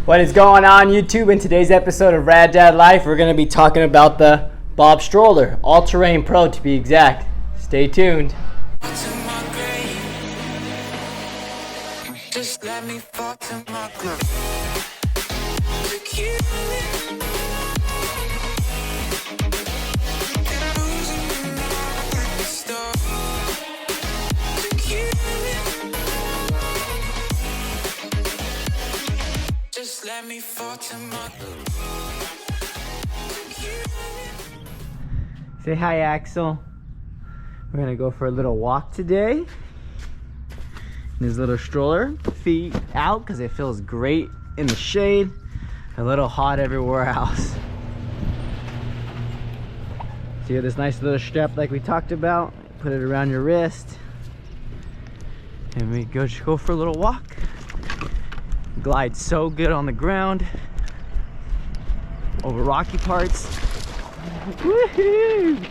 What is going on, YouTube? In today's episode of Raddad Life, we're going to be talking about the Bob Stroller, All-Terrain Pro to be exact. Stay tuned. Just let me fall to my grave. Just let me fall to my grave. Say hi, Axel. We're going to go for a little walk today. In this little stroller, feet out because it feels great in the shade, a little hot everywhere else. So you have this nice little strap like we talked about, put it around your wrist, and we just go for a little walk. Glide so good on the ground, over rocky parts. Woohoo!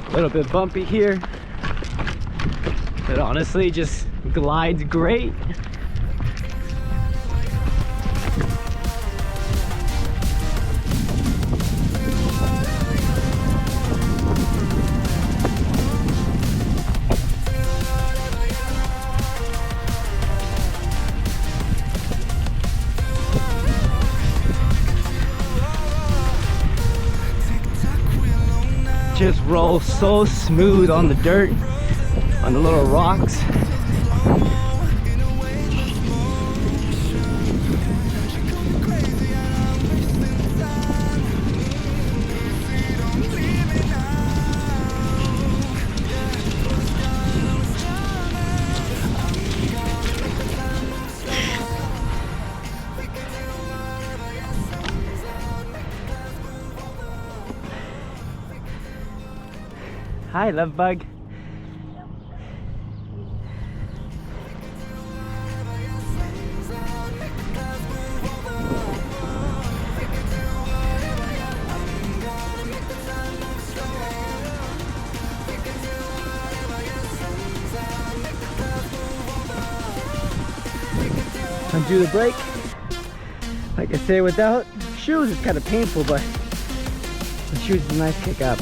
A little bit bumpy here, but honestly just glides great. Just rolls so smooth on the dirt, on the little rocks. Hi, love bug. Undo the brake. Like I say, without shoes it's kind of painful, but the shoes is a nice kick up.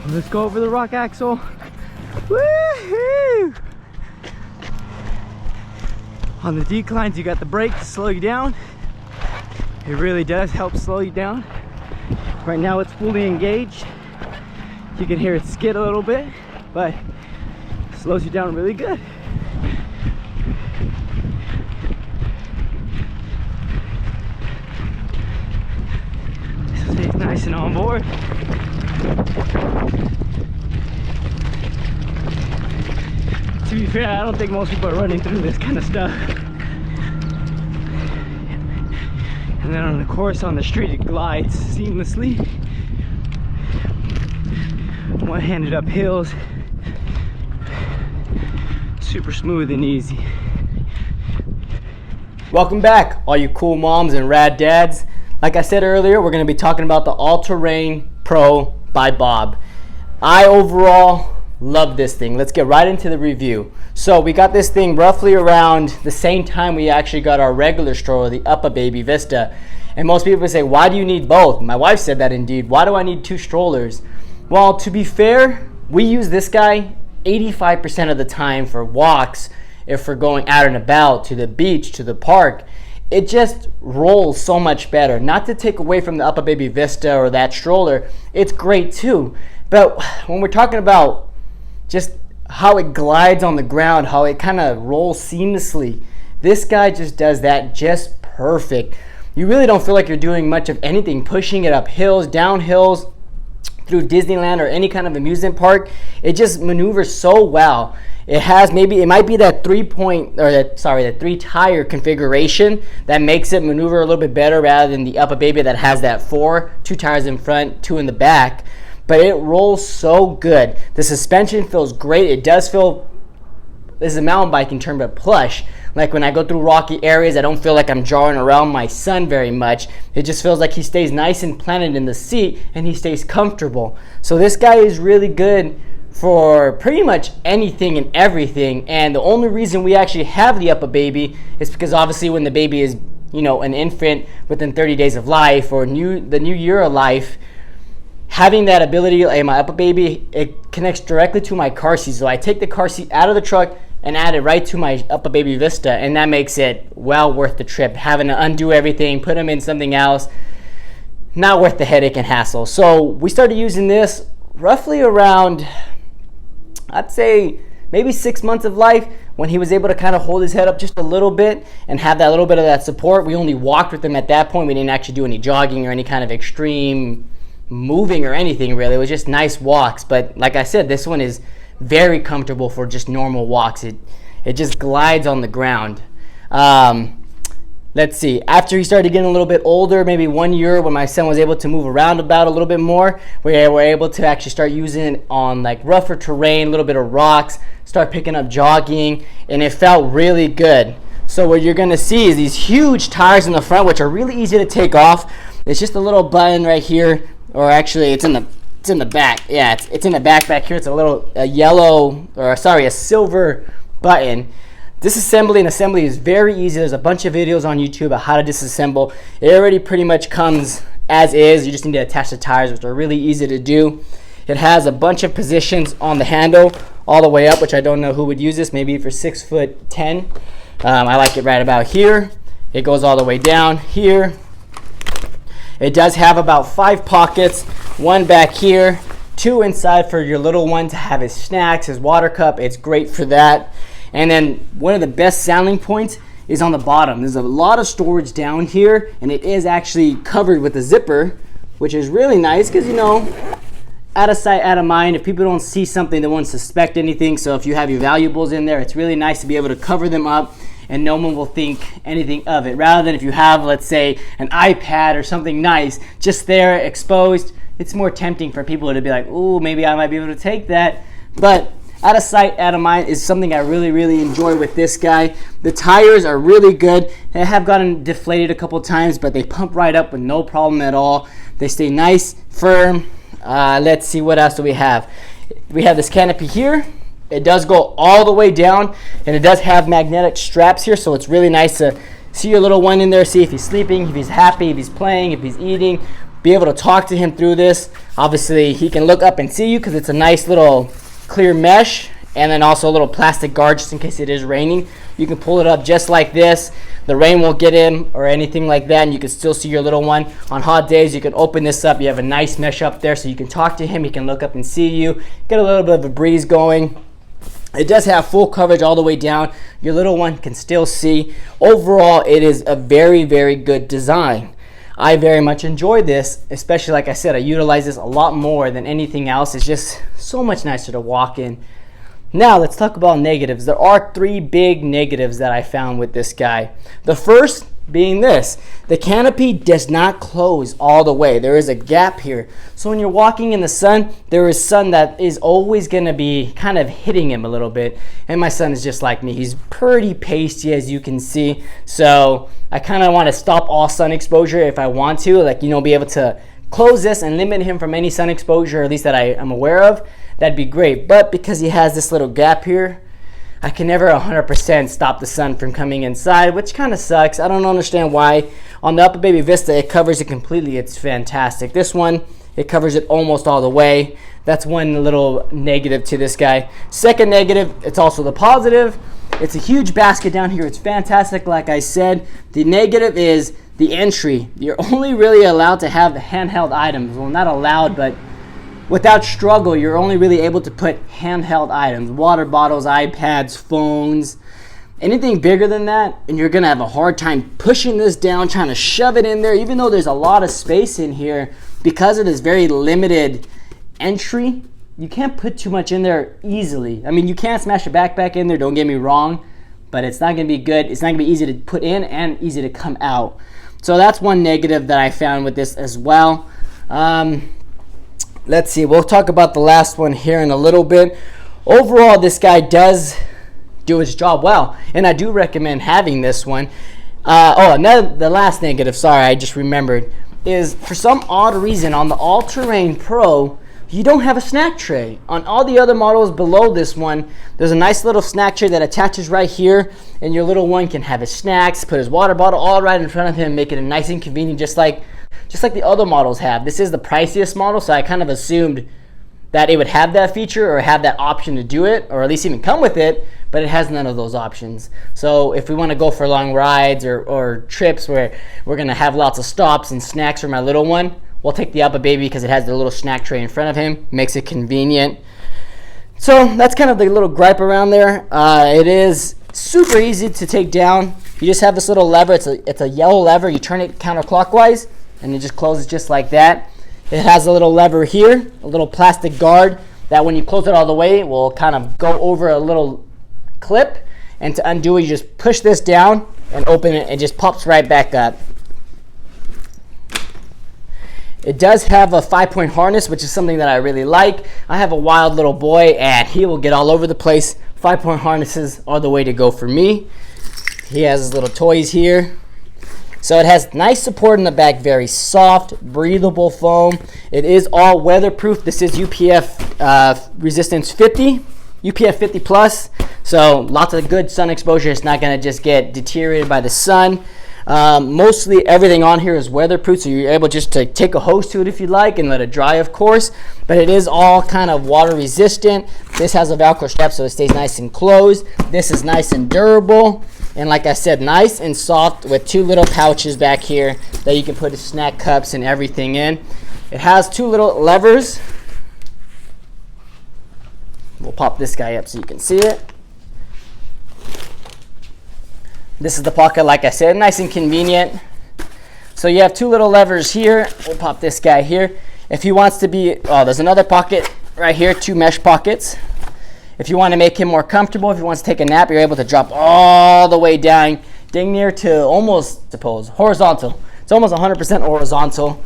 Let's go over the rock, Axel. Woohoo! On the declines, you got the brake to slow you down. It really does help slow you down. Right now it's fully engaged. You can hear it skid a little bit, but it slows you down really good. So stay nice and on board. To be fair, I don't think most people are running through this kind of stuff. And then on the course, on the street, it glides seamlessly. One-handed up hills. Super smooth and easy. Welcome back, all you cool moms and rad dads. Like I said earlier, we're going to be talking about the All-Terrain Pro by Bob. I overall love this thing. Let's get right into the review. So we got this thing roughly around the same time we actually got our regular stroller, the Uppa Baby Vista. And most people say, why do you need both? My wife said that indeed. Why do I need two strollers? Well, to be fair, we use this guy 85% of the time for walks. If we're going out and about, to the beach, to the park, it just rolls so much better. Not to take away from the Uppa Baby Vista or that stroller, it's great too. But when we're talking about just how it glides on the ground, how it kind of rolls seamlessly, this guy just does that just perfect. You really don't feel like you're doing much of anything, pushing it up hills, down hills, through Disneyland or any kind of amusement park. It just maneuvers so well. It has it might be that that 3-tire configuration that makes it maneuver a little bit better rather than the Uppa Baby that has that 2 tires in front, 2 in the back. But it rolls so good. The suspension feels great. It does feel this is a mountain biking term, but plush. Like when I go through rocky areas, I don't feel like I'm jarring around my son very much. It just feels like he stays nice and planted in the seat and he stays comfortable. So this guy is really good for pretty much anything and everything. And the only reason we actually have the Upper Baby is because obviously when the baby is, you know, an infant within 30 days of life or the new year of life, having that ability, like my Upper Baby, it connects directly to my car seat. So I take the car seat out of the truck and add it right to my Upper Baby Vista, and that makes it well worth the trip. Having to undo everything, put them in something else, not worth the headache and hassle. So we started using this roughly around, I'd say maybe 6 months of life, when he was able to kind of hold his head up just a little bit and have that little bit of that support. We only walked with him at that point. We didn't actually do any jogging or any kind of extreme moving or anything really. It was just nice walks. But like I said, this one is very comfortable for just normal walks. It just glides on the ground. Let's see, after he started getting a little bit older, maybe 1 year, when my son was able to move around about a little bit more, we were able to actually start using it on like rougher terrain, a little bit of rocks, start picking up jogging, and it felt really good. So what you're gonna see is these huge tires in the front, which are really easy to take off. It's just a little button right here, or actually it's in the back. Yeah, it's in the back here. It's a silver button. Disassembly and assembly is very easy. There's a bunch of videos on YouTube about how to disassemble. It already pretty much comes as is. You just need to attach the tires, which are really easy to do. It has a bunch of positions on the handle all the way up, which I don't know who would use this, maybe for 6'10". I like it right about here. It goes all the way down here. It does have about 5 pockets, one back here, 2 inside for your little one to have his snacks, his water cup. It's great for that. And then one of the best selling points is on the bottom. There's a lot of storage down here, and it is actually covered with a zipper, which is really nice because, you know, out of sight, out of mind. If people don't see something, they won't suspect anything. So if you have your valuables in there, it's really nice to be able to cover them up and no one will think anything of it. Rather than if you have, let's say, an iPad or something nice just there exposed, it's more tempting for people to be like, ooh, maybe I might be able to take that. But out of sight, out of mind is something I really, really enjoy with this guy. The tires are really good. They have gotten deflated a couple times, but they pump right up with no problem at all. They stay nice, firm. Let's see, what else do we have? We have this canopy here. It does go all the way down, and it does have magnetic straps here, so it's really nice to see your little one in there, see if he's sleeping, if he's happy, if he's playing, if he's eating, be able to talk to him through this. Obviously, he can look up and see you because it's a nice little clear mesh, and then also a little plastic guard just in case it is raining. You can pull it up just like this. The rain won't get in or anything like that, and you can still see your little one. On hot days, you can open this up. You have a nice mesh up there so you can talk to him. He can look up and see you. Get a little bit of a breeze going. It does have full coverage all the way down. Your little one can still see. Overall, it is a very, very good design. I very much enjoy this, especially like I said, I utilize this a lot more than anything else. It's just so much nicer to walk in. Now let's talk about negatives. There are 3 big negatives that I found with this guy. The first being this: the canopy does not close all the way. There is a gap here. So when you're walking in the sun, there is sun that is always going to be kind of hitting him a little bit. And my son is just like me. He's pretty pasty, as you can see. So I kind of want to stop all sun exposure if I want to, like, you know, be able to close this and limit him from any sun exposure, at least that I am aware of. That'd be great. But because he has this little gap here, I can never 100% stop the sun from coming inside, which kind of sucks. I don't understand why. On the Upper Baby Vista, it covers it completely. It's fantastic. This one, it covers it almost all the way. That's one little negative to this guy. Second negative, it's also the positive. It's a huge basket down here. It's fantastic, like I said. The negative is the entry. You're only really allowed to have the handheld items. Well, not allowed, but without struggle, you're only really able to put handheld items, water bottles, iPads, phones, anything bigger than that, and you're gonna have a hard time pushing this down, trying to shove it in there, even though there's a lot of space in here. Because of this very limited entry, you can't put too much in there easily. I mean, you can't smash a backpack in there, don't get me wrong, but it's not gonna be good. It's not gonna be easy to put in and easy to come out. So that's one negative that I found with this as well. Let's see, we'll talk about the last one here in a little bit. Overall, this guy does do its job well. And I do recommend having this one. The last negative, sorry, I just remembered, is for some odd reason on the All-Terrain Pro, you don't have a snack tray. On all the other models below this one, there's a nice little snack tray that attaches right here, and your little one can have his snacks, put his water bottle all right in front of him, make it nice and convenient, just like the other models have. This is the priciest model, so I kind of assumed that it would have that feature or have that option to do it, or at least even come with it, but it has none of those options. So if we want to go for long rides or trips where we're going to have lots of stops and snacks for my little one, we'll take the Upper Baby because it has the little snack tray in front of him, makes it convenient. So that's kind of the little gripe around there. It is super easy to take down. You just have this little lever. It's a yellow lever. You turn it counterclockwise, and it just closes just like that. It has a little lever here, a little plastic guard that when you close it all the way, it will kind of go over a little clip. And to undo it, you just push this down and open it. It just pops right back up. It does have a 5-point harness, which is something that I really like. I have a wild little boy, and he will get all over the place. 5-point harnesses are the way to go for me. He has his little toys here. So it has nice support in the back, very soft, breathable foam. It is all weatherproof. This is UPF resistance 50, UPF 50 plus. So lots of good sun exposure. It's not going to just get deteriorated by the sun. Mostly everything on here is weatherproof, so you're able just to take a hose to it if you like and let it dry, of course. But it is all kind of water resistant. This has a Velcro strap so it stays nice and closed. This is nice and durable. And like I said, nice and soft with 2 little pouches back here that you can put snack cups and everything in. It has 2 little levers. We'll pop this guy up so you can see it. This is the pocket, like I said, nice and convenient. So you have 2 little levers here. We'll pop this guy here. If he wants to be, there's another pocket right here, 2 mesh pockets. If you want to make him more comfortable, if he wants to take a nap, you're able to drop all the way down, dang near to almost, suppose, horizontal. It's almost 100% horizontal.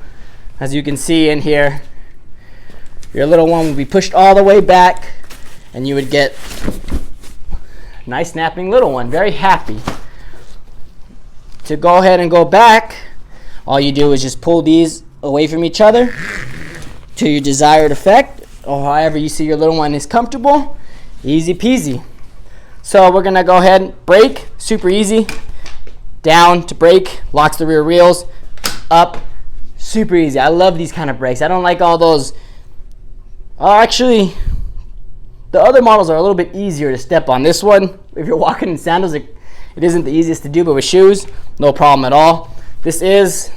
As you can see in here, your little one will be pushed all the way back, and you would get a nice napping little one, very happy. To go ahead and go back, all you do is just pull these away from each other to your desired effect, or however you see your little one is comfortable. Easy peasy. So we're gonna go ahead and brake, super easy. Down to brake, locks the rear wheels. Up, super easy. I love these kind of brakes. I don't like all those. Actually, the other models are a little bit easier to step on. This one, if you're walking in sandals, it isn't the easiest to do, but with shoes, no problem at all. This is,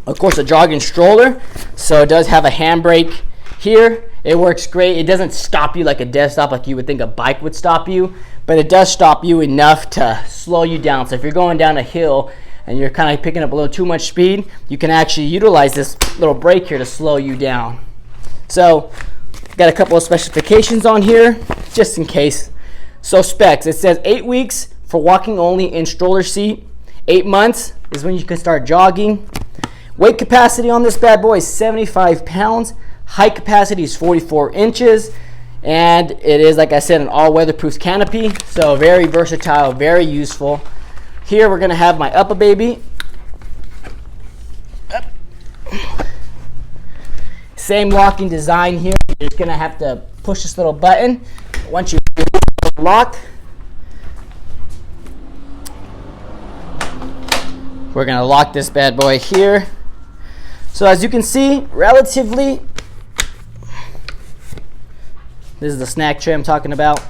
of course, a jogging stroller, so it does have a handbrake here. It works great. It doesn't stop you like a dead stop like you would think a bike would stop you, but it does stop you enough to slow you down. So if you're going down a hill and you're kind of picking up a little too much speed, you can actually utilize this little brake here to slow you down. So got a couple of specifications on here just in case. So specs, it says 8 weeks for walking only in stroller seat. 8 months is when you can start jogging. Weight capacity on this bad boy is 75 pounds. Height capacity is 44 inches. And it is, like I said, an all weatherproof canopy. So very versatile, very useful. Here we're gonna have my Upper Baby. Same locking design here. You're just gonna have to push this little button. Once you lock, we're gonna lock this bad boy here. So as you can see, relatively, this is the snack tray I'm talking about,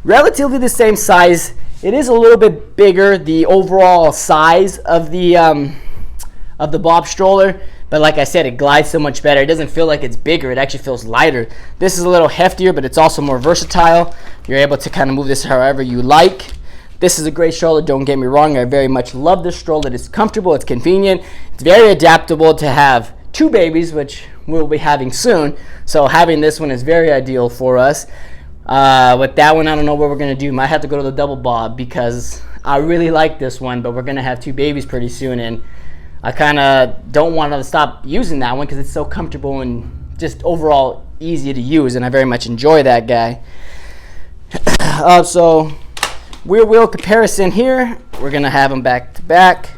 relatively the same size. It is a little bit bigger, the overall size of the Bob stroller, but like I said, it glides so much better. It doesn't feel like it's bigger, it actually feels lighter. This is a little heftier, but it's also more versatile. You're able to kind of move this however you like. This is a great stroller, don't get me wrong. I very much love this stroller. It's comfortable, it's convenient, it's very adaptable to have 2 babies, which we'll be having soon. So having this one is very ideal for us. With that one, I don't know what we're gonna do. Might have to go to the double Bob because I really like this one, but we're gonna have 2 babies pretty soon, and I kind of don't want to stop using that one because it's so comfortable and just overall easy to use, and I very much enjoy that guy. So rear wheel comparison here. We're gonna have them back to back.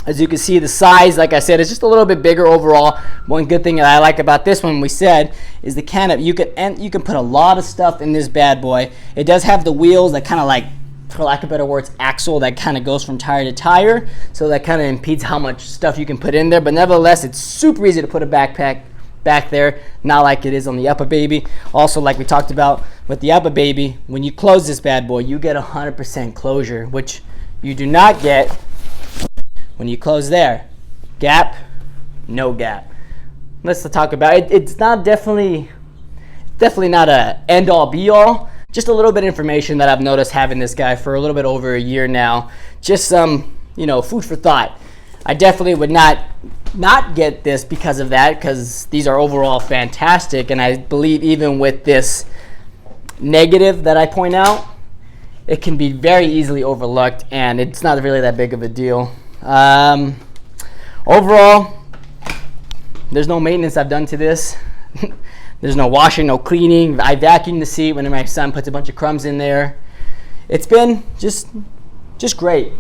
As you can see, the size, like I said, is just a little bit bigger overall. One good thing that I like about this one, we said, is the canopy. You can put a lot of stuff in this bad boy. It does have the wheels that kind of like, for lack of better words, axle that kind of goes from tire to tire. So that kind of impedes how much stuff you can put in there. But nevertheless, it's super easy to put a backpack back there, not like it is on the Upper Baby. Also, like we talked about with the Upper Baby, when you close this bad boy, you get 100% closure, which you do not get when you close there. Gap, no gap. Let's talk about it. It's not definitely not a end all be all. Just a little bit of information that I've noticed having this guy for a little bit over a year now. Just some, food for thought. I definitely would not get this because of that, because these are overall fantastic, and I believe even with this negative that I point out, it can be very easily overlooked, and it's not really that big of a deal. Overall, there's no maintenance I've done to this. There's no washing, no cleaning. I vacuum the seat when my son puts a bunch of crumbs in there. It's been just great.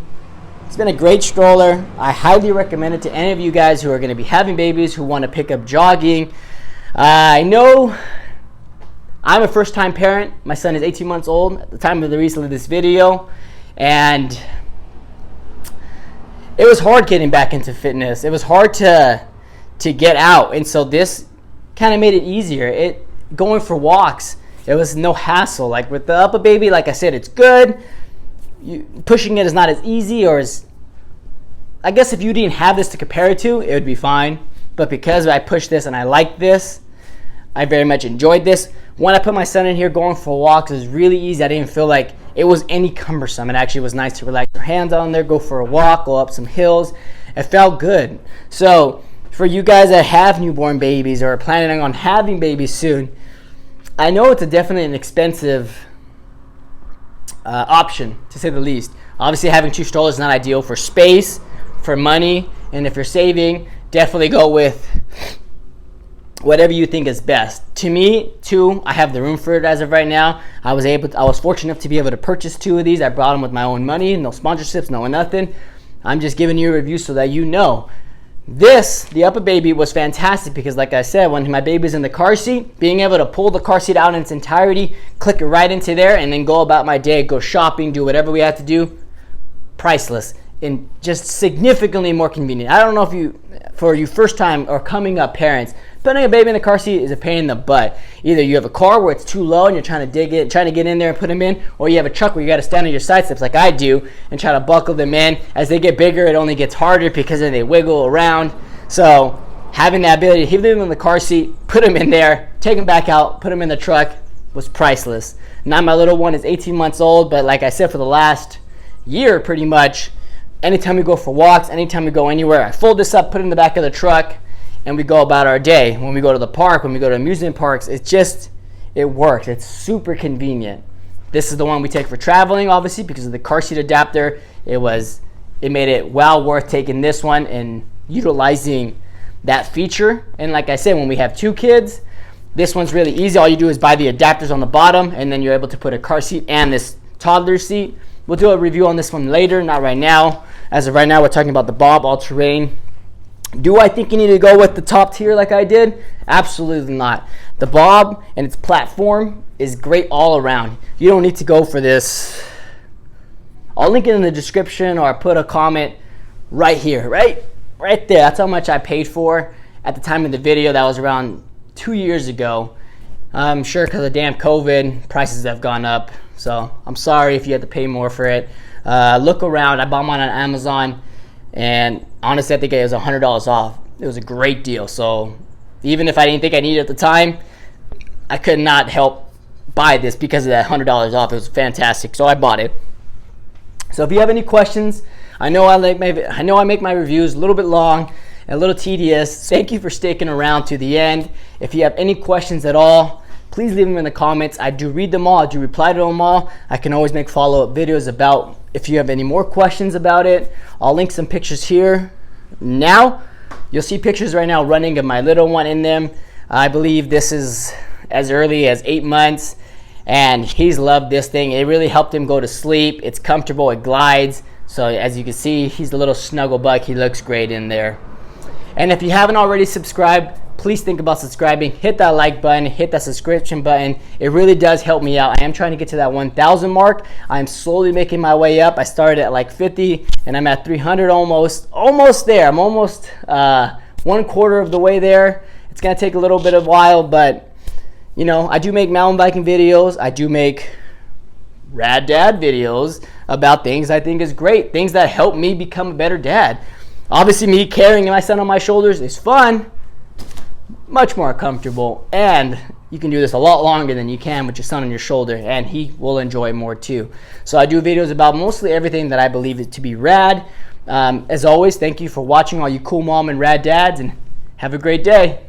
It's been a great stroller. I highly recommend it to any of you guys who are going to be having babies, who want to pick up jogging. I know I'm a first-time parent. My son is 18 months old at the time of the release of this video, and it was hard getting back into fitness. It was hard to get out, and so this kind of made it easier. Going for walks, it was no hassle. Like with the Upper Baby, like I said, it's good. Pushing it is not as easy, or as, I guess if you didn't have this to compare it to, it would be fine. But because I pushed this and I like this, I very much enjoyed this. When I put my son in here going for walks, it was really easy. I didn't feel like it was any cumbersome. It actually was nice to relax your hands on there, go for a walk, go up some hills. It felt good. So for you guys that have newborn babies or are planning on having babies soon, I know it's definitely an expensive option, to say the least. Obviously, having two strollers is not ideal for space, for money, and if you're saving, definitely go with whatever you think is best. To me, two, I have the room for it as of right now. I was fortunate enough to be able to purchase two of these. I brought them with my own money, no sponsorships, no nothing. I'm just giving you a review so that you know. The Upper Baby was fantastic because, like I said, when my baby's in the car seat, being able to pull the car seat out in its entirety, click it right into there, and then go about my day, go shopping, do whatever we have to do, priceless and just significantly more convenient. I don't know if for you first time or coming up parents, putting a baby in the car seat is a pain in the butt. Either you have a car where it's too low and you're trying to get in there and put them in, or you have a truck where you got to stand on your side steps like I do and try to buckle them in. As they get bigger, it only gets harder because then they wiggle around. So having the ability to leave them in the car seat, put them in there, take them back out, put them in the truck was priceless. Now my little one is 18 months old, but like I said, for the last year pretty much, anytime we go for walks, anytime we go anywhere, I fold this up, put it in the back of the truck, and we go about our day. When we go to the park, when we go to amusement parks, it works. It's super convenient. This is the one we take for traveling, obviously, because of the car seat adapter. It made it well worth taking this one and utilizing that feature. And like I said, when we have two kids, this one's really easy. All you do is buy the adapters on the bottom, and then you're able to put a car seat and this toddler seat. We'll do a review on this one later, not right now. As of right now, we're talking about the Bob All-Terrain. Do I think you need to go with the top tier like I did? Absolutely not. The Bob and its platform is great all around. You don't need to go for this. I'll link it in the description, or I'll put a comment right here, right there. That's how much I paid for at the time of the video. That was around 2 years ago. I'm sure because of damn COVID, prices have gone up. So I'm sorry if you had to pay more for it. Look around. I bought mine on Amazon, and honestly, I think it was $100 off. It was a great deal. So even if I didn't think I needed it at the time, I could not help buy this because of that $100 off. It was fantastic, so I bought it. So if you have any questions, I know I make my reviews a little bit long and a little tedious. Thank you for sticking around to the end. If you have any questions at all, please leave them in the comments. I do read them all. I do reply to them all. I can always make follow-up videos about if you have any more questions about it. I'll link some pictures here. Now, you'll see pictures right now running of my little one in them. I believe this is as early as 8 months. and he's loved this thing. It really helped him go to sleep. It's comfortable, it glides. So as you can see, he's a little snuggle bug. He looks great in there. And if you haven't already subscribed, please think about subscribing. Hit that like button, hit that subscription button. It really does help me out. I am trying to get to that 1,000 mark. I'm slowly making my way up. I started at like 50 and I'm at 300 almost there. I'm almost 1/4 of the way there. It's gonna take a little bit of a while, but you know, I do make mountain biking videos. I do make Raddad videos about things I think is great, things that help me become a better dad. Obviously, me carrying my son on my shoulders is fun, much more comfortable, and you can do this a lot longer than you can with your son on your shoulder, and he will enjoy it more too. So I do videos about mostly everything that I believe it to be rad. As always, thank you for watching, all you cool mom and rad dads, and have a great day.